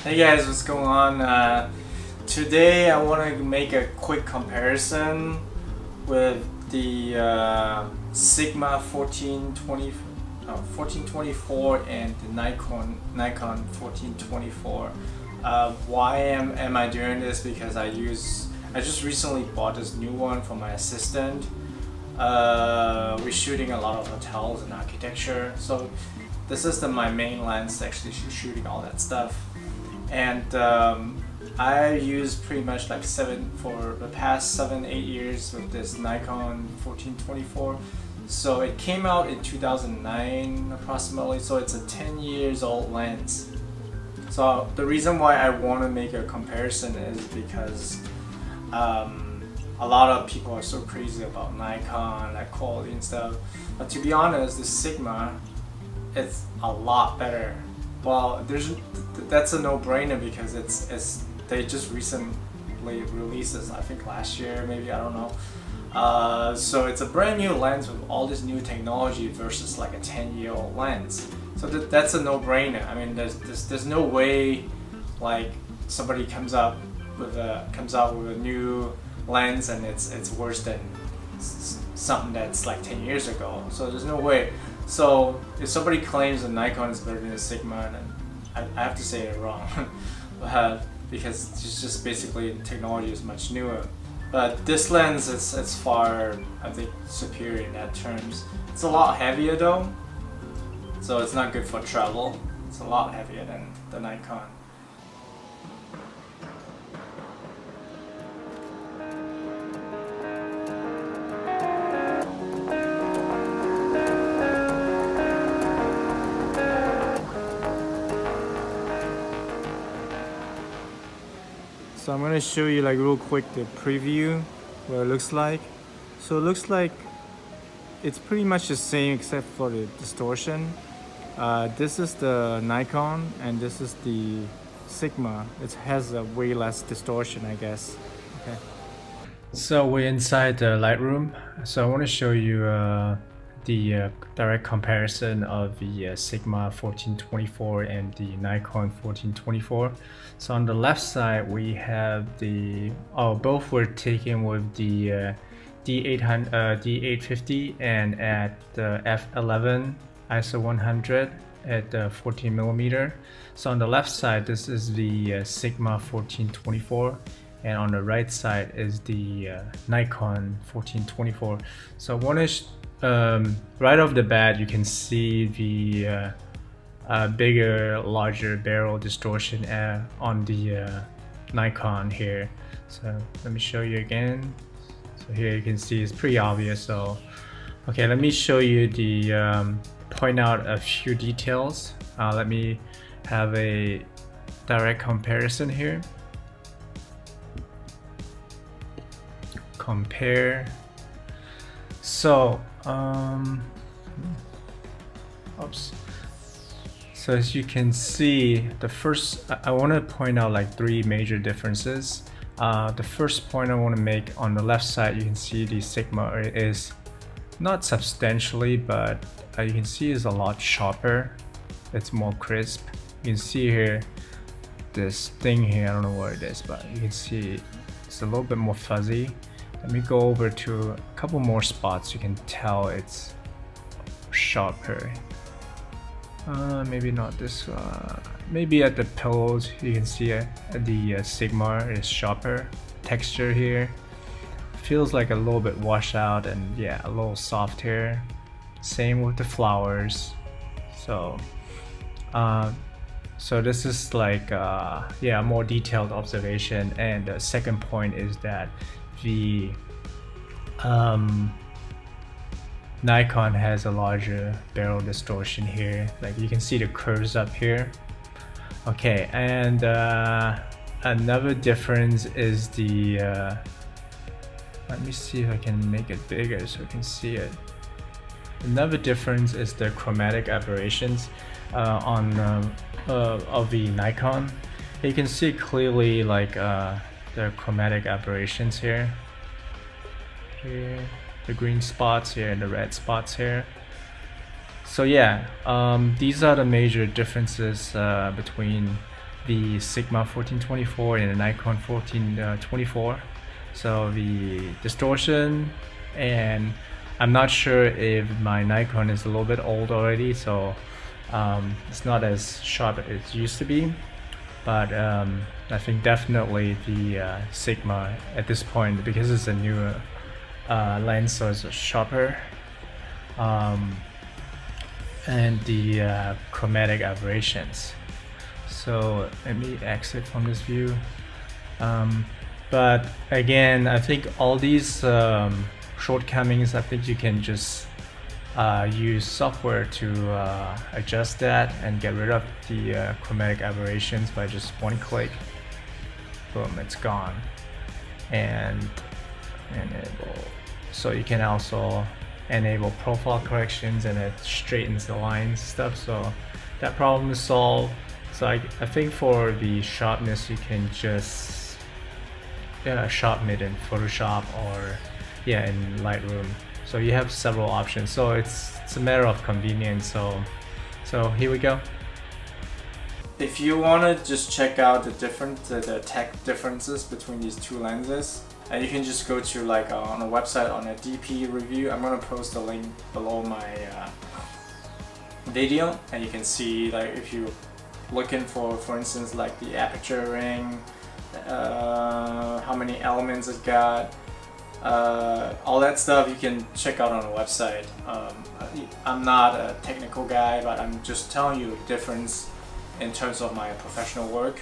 Hey guys, what's going on? Today I want to make a quick comparison with the Sigma 1424 and the Nikon 1424. Why am I doing this? Because I just recently bought this new one for my assistant. We're shooting a lot of hotels and architecture, so this is my main lens actually shooting all that stuff. And I use pretty much like for the past 7-8 years with this Nikon 1424. So it came out in 2009 approximately, so it's a 10 years old lens. So the reason why I want to make a comparison is because a lot of people are so crazy about Nikon, like quality and stuff, but to be honest, the Sigma, it's a lot better. Well, that's a no-brainer because they just recently released this, I think last year, maybe, I don't know. So it's a brand new lens with all this new technology versus like a 10-year-old lens. So that's a no-brainer. I mean, there's no way like somebody comes out with a new lens and it's worse than something that's like 10 years ago. So there's no way. So if somebody claims a Nikon is better than a Sigma, then I have to say it wrong. Because it's just basically technology is much newer. But this lens it's far, I think, superior in that terms. It's a lot heavier though, so it's not good for travel. It's a lot heavier than the Nikon. So I'm gonna show you like real quick the preview, what it looks like. So it looks like it's pretty much the same except for the distortion. This is the Nikon and this is the Sigma. It has a way less distortion, I guess. Okay. So we're inside the Lightroom. So I want to show you the direct comparison of the Sigma 1424 and the Nikon 1424. So on the left side we have both were taken with the D850 and at the f11 ISO 100 at 14 millimeter. So on the left side this is the Sigma 1424. And on the right side is the Nikon 1424. So one is right off the bat, you can see the bigger, larger barrel distortion on the Nikon here. So let me show you again. So here you can see it's pretty obvious. So okay, let me show you point out a few details. Let me have a direct comparison here. Compare. So oops. So as you can see, the first I want to point out like three major differences. The first point I want to make, on the left side you can see the Sigma is not substantially, but you can see is a lot sharper. It's more crisp. You can see here this thing here, I don't know what it is, but you can see it's a little bit more fuzzy. Let me go over to a couple more spots. You can tell it's sharper. Maybe not this. Maybe at the pillows you can see the Sigma is sharper. Texture here feels like a little bit washed out and yeah, a little soft here. Same with the flowers. So this is like yeah, more detailed observation. And the second point is that the Nikon has a larger barrel distortion here. Like you can see the curves up here. Okay, and another difference is the let me see if I can make it bigger so you can see it. Another difference is the chromatic aberrations of the Nikon. You can see clearly like the chromatic aberrations here, the green spots here and the red spots here. So yeah, these are the major differences between the Sigma 1424 and the Nikon 1424. So the distortion, and I'm not sure if my Nikon is a little bit old already, so it's not as sharp as it used to be. But I think definitely the Sigma at this point, because it's a newer lens, so it's sharper. And the chromatic aberrations. So let me exit from this view. But again, I think all these shortcomings, I think you can just use software to adjust that and get rid of the chromatic aberrations by just one click. Boom, it's gone. And enable. So you can also enable profile corrections, and it straightens the lines stuff. So that problem is solved. So I think for the sharpness, you can just sharpen it in Photoshop or in Lightroom. So you have several options. So it's a matter of convenience. So here we go. If you want to just check out the tech differences between these two lenses, you can just go to on a website on a DP review. I'm gonna post a link below my video, and you can see if you're looking for instance the aperture ring, how many elements it got, all that stuff you can check out on a website. I'm not a technical guy, but I'm just telling you the difference in terms of my professional work,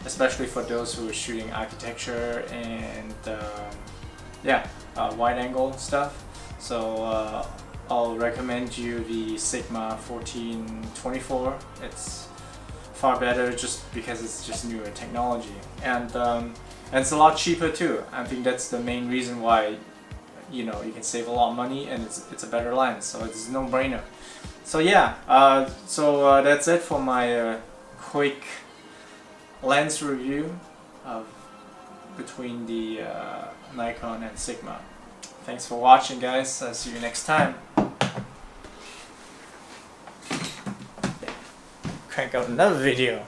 especially for those who are shooting architecture and wide angle stuff. So I'll recommend you the Sigma 1424. It's far better just because it's just newer technology, and it's a lot cheaper too. I think that's the main reason why you can save a lot of money, and it's a better lens, so it's a no-brainer. So that's it for my quick lens review between the Nikon and Sigma. Thanks for watching, guys. I'll see you next time. Crank out another video.